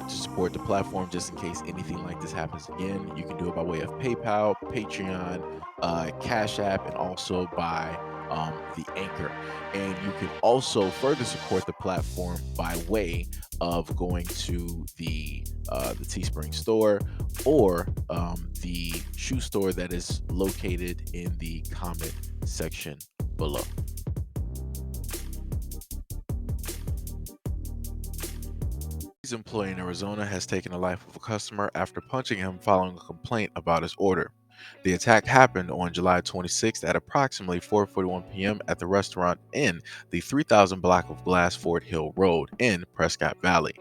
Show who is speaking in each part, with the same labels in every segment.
Speaker 1: to support the platform just in case anything like this happens again, you can do it by way of PayPal, Patreon, Cash App, and also by the Anchor. And you can also further support the platform by way of going to the Teespring store or the shoe store that is located in the comment section below. His employee in Arizona has taken the life of a customer after punching him following a complaint about his order. The attack happened on July 26th at approximately 4:41 p.m. at the restaurant in the 3000 block of Glass Fort Hill Road in Prescott Valley.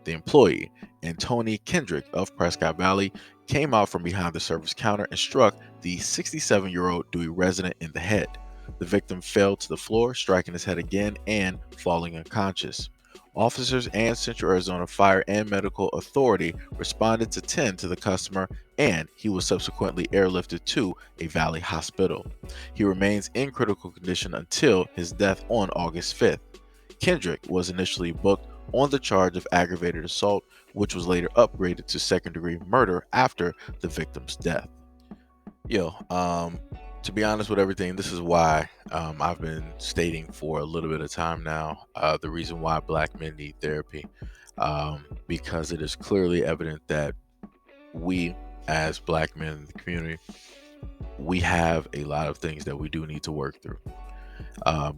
Speaker 1: The employee, Antony Kendrick of Prescott Valley, came out from behind the service counter and struck the 67-year-old Dewey resident in the head. The victim fell to the floor, striking his head again and falling unconscious. Officers and Central Arizona Fire and Medical Authority responded to tend to the customer, and he was subsequently airlifted to a Valley hospital. He remains in critical condition until his death on August 5th. Kendrick was initially booked on the charge of aggravated assault, which was later upgraded to second-degree murder after the victim's death. To be honest with everything, this is why I've been stating for a little bit of time now the reason why black men need therapy, because it is clearly evident that we, as black men in the community, we have a lot of things that we do need to work through.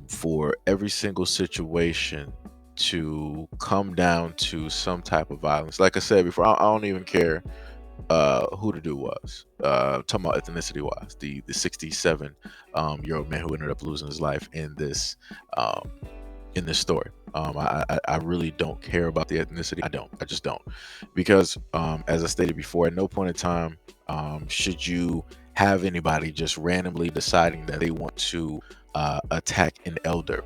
Speaker 1: For every single situation to come down to some type of violence, like I said before, I don't even care who the dude was, talking about ethnicity wise, the 67 year old man who ended up losing his life um, in this story. I really don't care about the ethnicity. I just don't, because as I stated before, at no point in time should you have anybody just randomly deciding that they want to attack an elder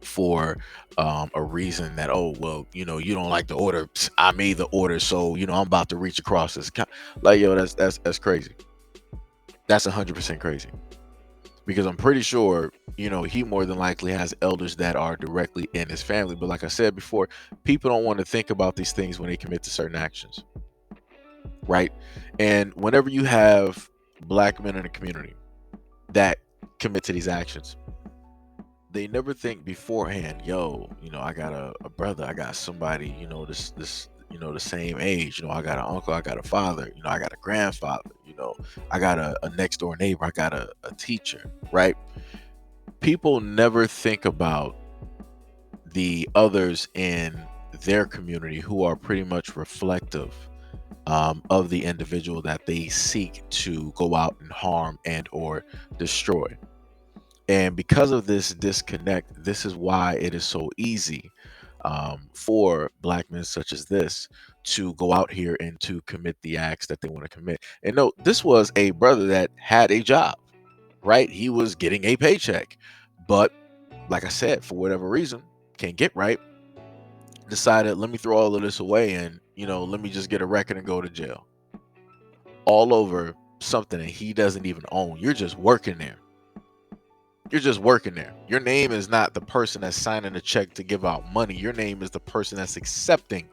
Speaker 1: for a reason that, oh well, you don't like the order, I made the order, so I'm about to reach across this like, yo, that's crazy. That's 100% crazy, because I'm pretty sure he more than likely has elders that are directly in his family. But like I said before, people don't want to think about these things when they commit to certain actions, right? And whenever you have black men in the community that commit to these actions, they never think beforehand, yo, I got a brother, I got somebody, this the same age, I got an uncle, I got a father, I got a grandfather, I got a next door neighbor, I got a teacher, right? People never think about the others in their community who are pretty much reflective of the individual that they seek to go out and harm and or destroy. And because of this disconnect, this is why it is so easy for black men such as this to go out here and to commit the acts that they want to commit. And no, this was a brother that had a job, right? He was getting a paycheck, but like I said, for whatever reason, can't get right, decided, let me throw all of this away and, let me just get a record and go to jail. All over something that he doesn't even own. You're just working there. You're just working there. Your name is not the person that's signing a check to give out money. Your name is the person that's accepting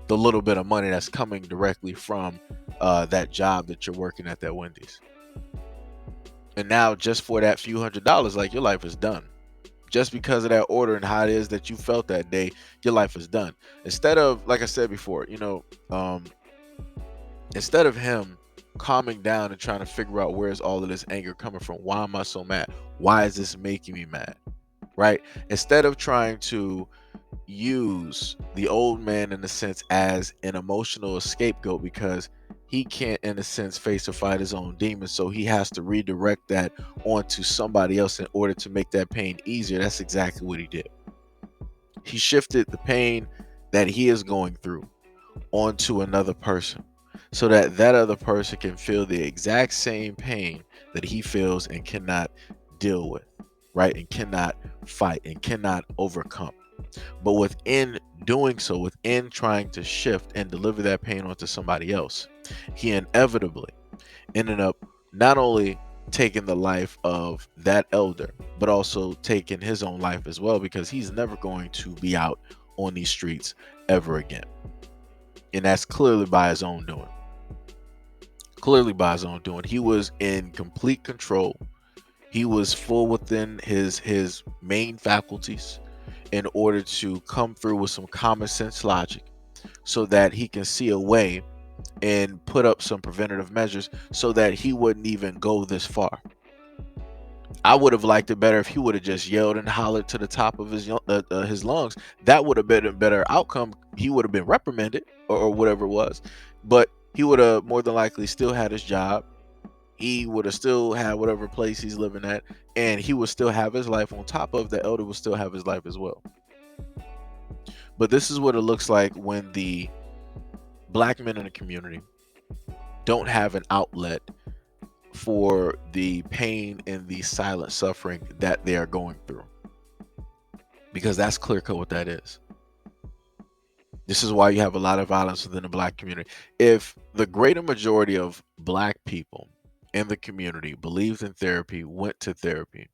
Speaker 1: the little bit of money that's coming directly from that job that you're working at that Wendy's. And now just for that few $100s, like, your life is done. Just because of that order and how it is that you felt that day, your life is done. Instead of, like I said before, instead of him calming down and trying to figure out where's all of this anger coming from, why am I so mad, why is this making me mad, right? Instead of trying to use the old man in a sense as an emotional scapegoat, because he can't in a sense face or fight his own demons, so he has to redirect that onto somebody else in order to make that pain easier. That's exactly what he did. He shifted the pain that he is going through onto another person, so that that other person can feel the exact same pain that he feels and cannot deal with, right? And cannot fight and cannot overcome. But within doing so, within trying to shift and deliver that pain onto somebody else, he inevitably ended up not only taking the life of that elder, but also taking his own life as well, because he's never going to be out on these streets ever again. And that's clearly by his own doing. Clearly by his own doing. He was in complete control. He was full within his main faculties in order to come through with some common sense logic so that he can see a way and put up some preventative measures so that he wouldn't even go this far. I would have liked it better if he would have just yelled and hollered to the top of his lungs. That would have been a better outcome. He would have been reprimanded or whatever it was, but he would have more than likely still had his job. He would have still had whatever place he's living at, and he would still have his life. On top of the elder would still have his life as well. But this is what it looks like when the black men in the community don't have an outlet for the pain and the silent suffering that they are going through, because that's clear cut what that is. This is why you have a lot of violence within the black community. If the greater majority of black people in the community believed in therapy, went to therapy,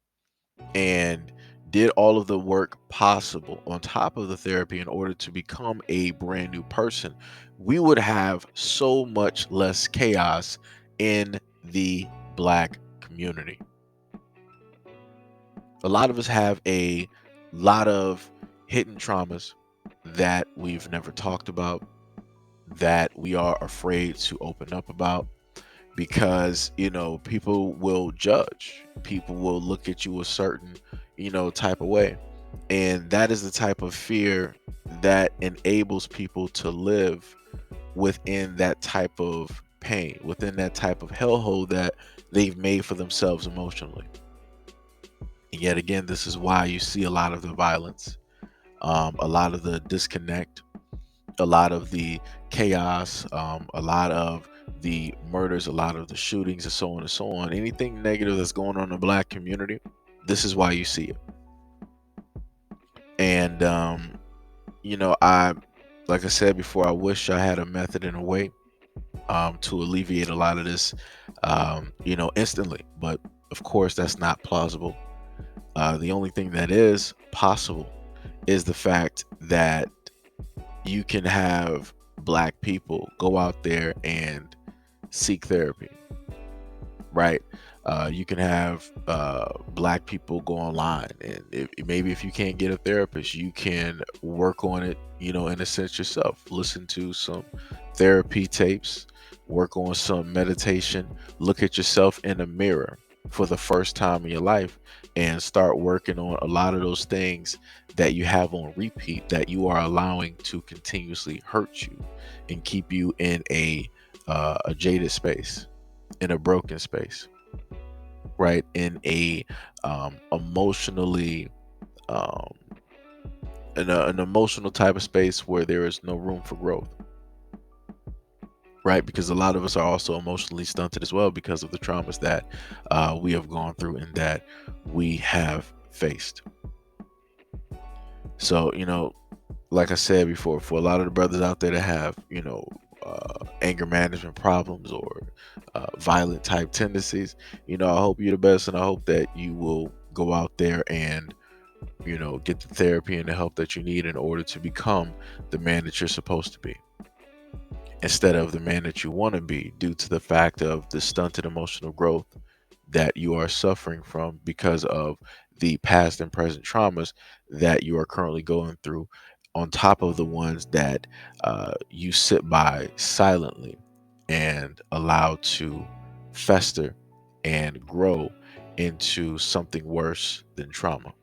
Speaker 1: and did all of the work possible on top of the therapy in order to become a brand new person, we would have so much less chaos in the black community. A lot of us have a lot of hidden traumas that we've never talked about, that we are afraid to open up about, because people will judge, people will look at you a certain type of way, and that is the type of fear that enables people to live within that type of pain, within that type of hellhole that they've made for themselves emotionally. And yet again, this is why you see a lot of the violence, a lot of the disconnect, a lot of the chaos, a lot of the murders, a lot of the shootings, and so on and so on. Anything negative that's going on in the black community, this is why you see it. And I, like I said before, I wish I had a method and a way to alleviate a lot of this, instantly. But of course, that's not plausible. The only thing that is possible is the fact that you can have black people go out there and seek therapy, right? You can have black people go online, and maybe if you can't get a therapist, you can work on it, in a sense yourself. Listen to some therapy tapes, work on some meditation, look at yourself in the mirror for the first time in your life, and start working on a lot of those things that you have on repeat that you are allowing to continuously hurt you and keep you in a jaded space, in a broken space, right? In a emotionally um, an emotional type of space where there is no room for growth, right? Because a lot of us are also emotionally stunted as well because of the traumas that we have gone through and that we have faced. So, like I said before, for a lot of the brothers out there that have, anger management problems or violent type tendencies, I hope you're the best, and I hope that you will go out there and, get the therapy and the help that you need in order to become the man that you're supposed to be, instead of the man that you want to be, due to the fact of the stunted emotional growth that you are suffering from because of the past and present traumas that you are currently going through, on top of the ones that you sit by silently and allow to fester and grow into something worse than trauma.